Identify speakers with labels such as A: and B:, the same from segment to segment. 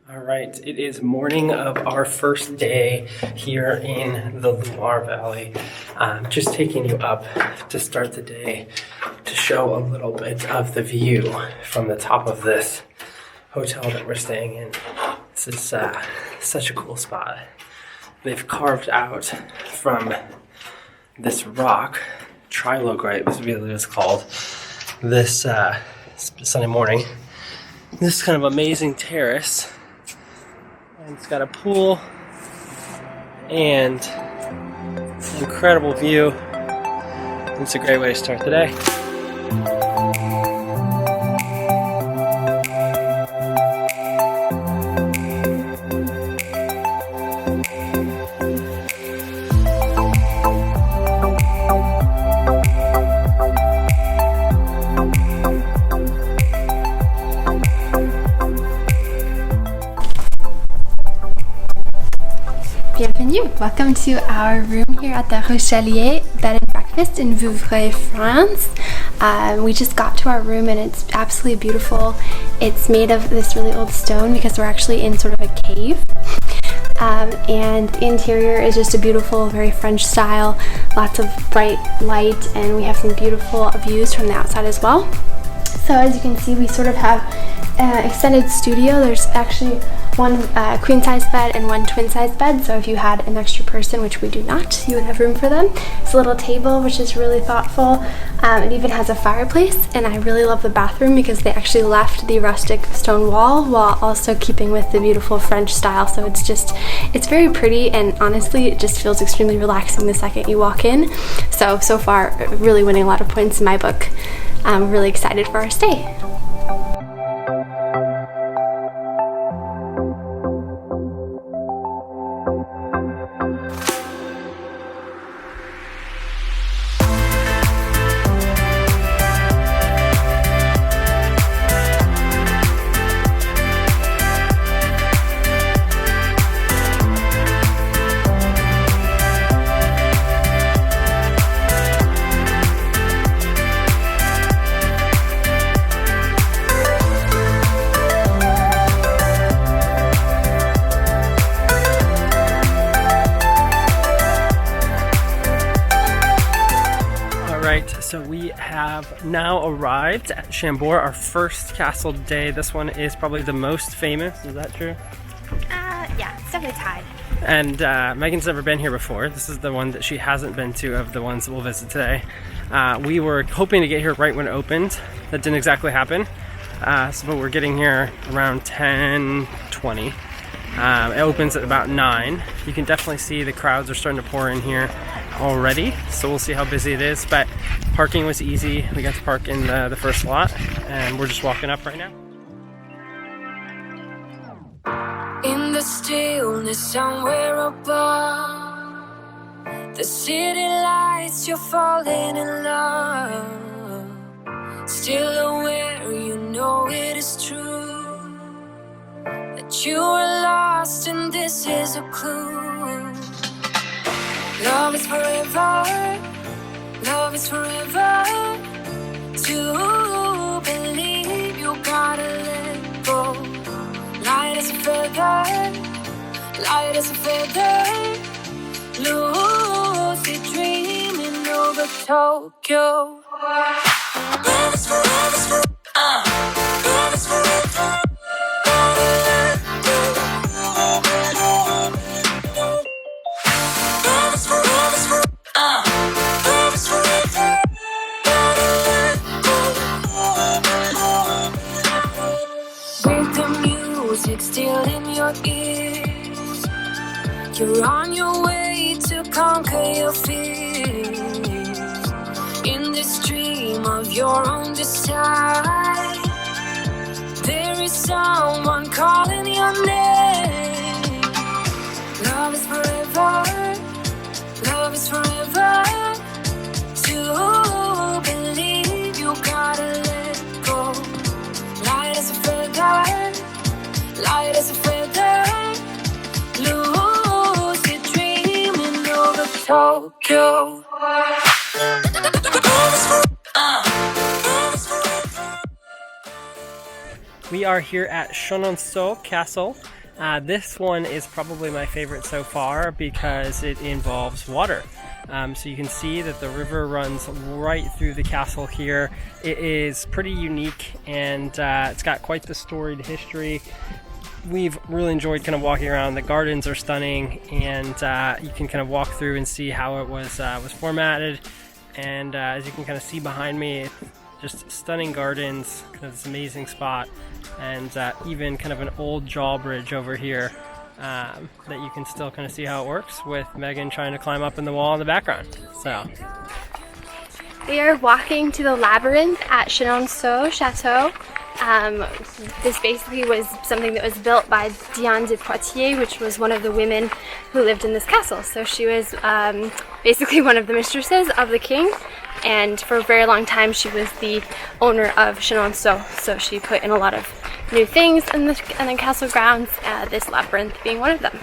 A: All right, it is morning of our first day here in the Loire Valley. Just taking you up to start the day to show a little bit of the view from the top of this hotel that we're staying in. This is such a cool spot. They've carved out from this rock, trilogrite, this is what it's called, this Sunday morning, this kind of amazing terrace. And it's got a pool and an incredible view. It's a great way to start the day.
B: Bienvenue! Welcome to our room here at the Rochelier Bed and Breakfast in Vouvray, France. We just got to our room and it's absolutely beautiful. It's made of this really old stone because we're actually in sort of a cave. And the interior is just a beautiful, very French style, lots of bright light, and we have some beautiful views from the outside as well. So as you can see, we sort of have extended studio. There's actually one queen size bed and one twin size bed, so if you had an extra person, which we do not, you would have room for them. It's a little table, which is really thoughtful. It even has a fireplace, and I really love the bathroom because they actually left the rustic stone wall while also keeping with the beautiful French style. So it's very pretty, and honestly it just feels extremely relaxing the second you walk in. So far really winning a lot of points in my book. I'm really excited for our stay.
A: So we have now arrived at Chambord, our first castle day. This one is probably the most famous, is that true?
B: Yeah, it's definitely tied.
A: And Megan's never been here before. This is the one that she hasn't been to of the ones that we'll visit today. We were hoping to get here right when it opened. That didn't exactly happen. But we're getting here around 10:20. It opens at about 9. You can definitely see the crowds are starting to pour in here already, so we'll see how busy it is, but parking was easy. We got to park in the first lot, and we're just walking up right now.
C: In the stillness somewhere above, the city lights, you're falling in love. Still aware, you know it is true, that you are lost and this is a clue. Love is forever, love is forever. To believe you gotta let go. Light as a feather, light as a feather. Lucid dreaming over Tokyo. Love is forever, love is forever. Still in your ears, you're on your way to conquer your fears. In this dream of your own decide, there is someone calling your name. Love is forever, love is forever. To believe you gotta let go. Light as a feather, light as a feather, lucid dreaming over Tokyo.
A: We are here at Chateaus Castle. This one is probably my favorite so far because it involves water. So you can see that the river runs right through the castle here. It is pretty unique, and it's got quite the storied history. We've really enjoyed kind of walking around. The gardens are stunning, and you can kind of walk through and see how it was formatted. And as you can kind of see behind me, just stunning gardens, kind of this amazing spot, and even kind of an old drawbridge over here that you can still kind of see how it works with Meghan trying to climb up in the wall in the background. So
B: we are walking to the labyrinth at Chateau. This basically was something that was built by Diane de Poitiers, which was one of the women who lived in this castle. So she was basically one of the mistresses of the king, and for a very long time she was the owner of Chateaus. So she put in a lot of new things in the castle grounds, this labyrinth being one of them.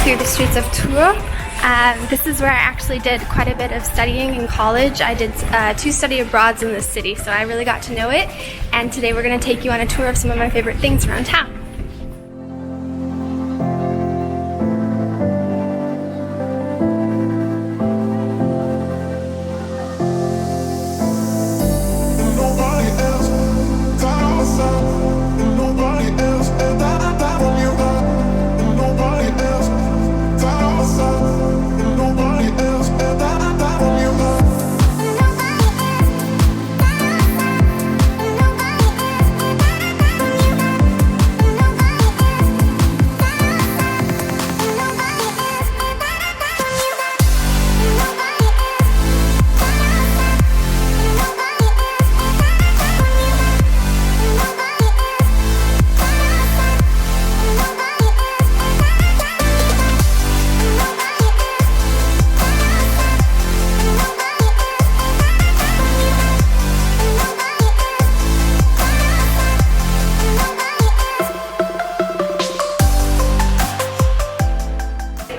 B: Through the streets of Tours. This is where I actually did quite a bit of studying in college. I did 2 study abroads in this city, so I really got to know it. And today we're going to take you on a tour of some of my favorite things around town.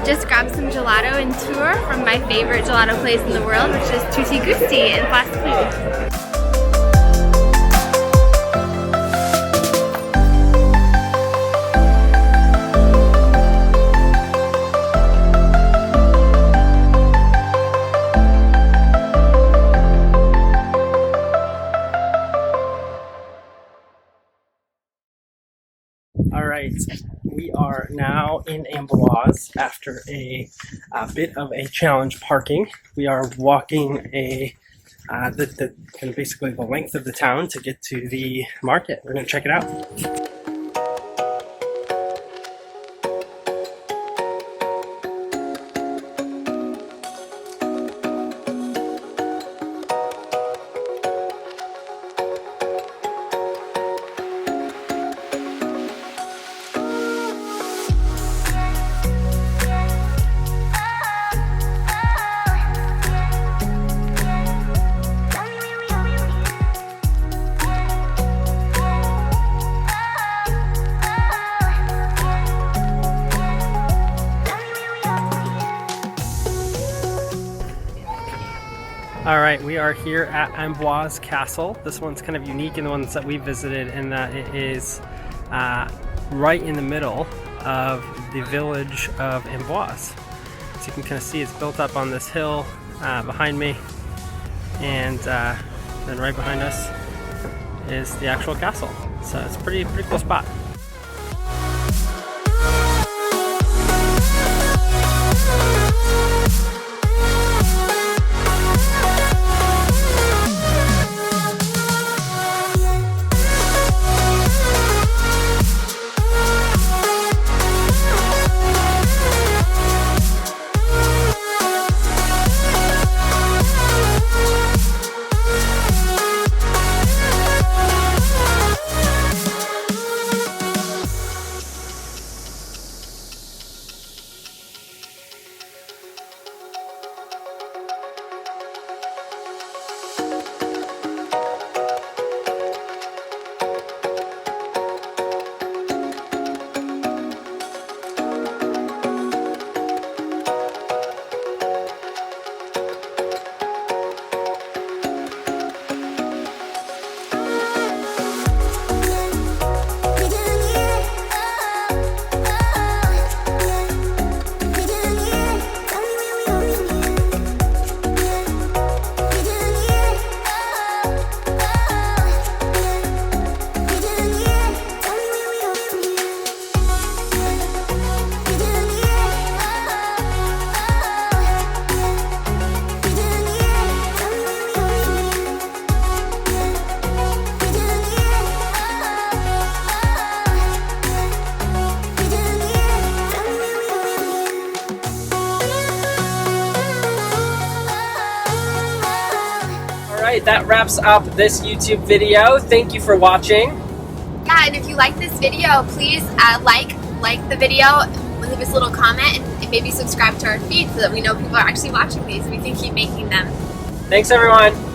B: Just grabbed some gelato in Tours from my favorite gelato place in the world, which is Tutti Gusti in Place Food.
A: all right, we are now in Amboise after a bit of a challenge parking. We are walking basically the length of the town to get to the market. We're going to check it out. Alright, we are here at Amboise Castle. This one's kind of unique in the ones that we visited in that it is right in the middle of the village of Amboise. As you can kind of see, it's built up on this hill behind me, and then right behind us is the actual castle. So it's a pretty cool spot. Alright, that wraps up this YouTube video. Thank you for watching.
B: Yeah, and if you like this video, please like the video, leave us a little comment, and maybe subscribe to our feed so that we know people are actually watching these and we can keep making them.
A: Thanks everyone.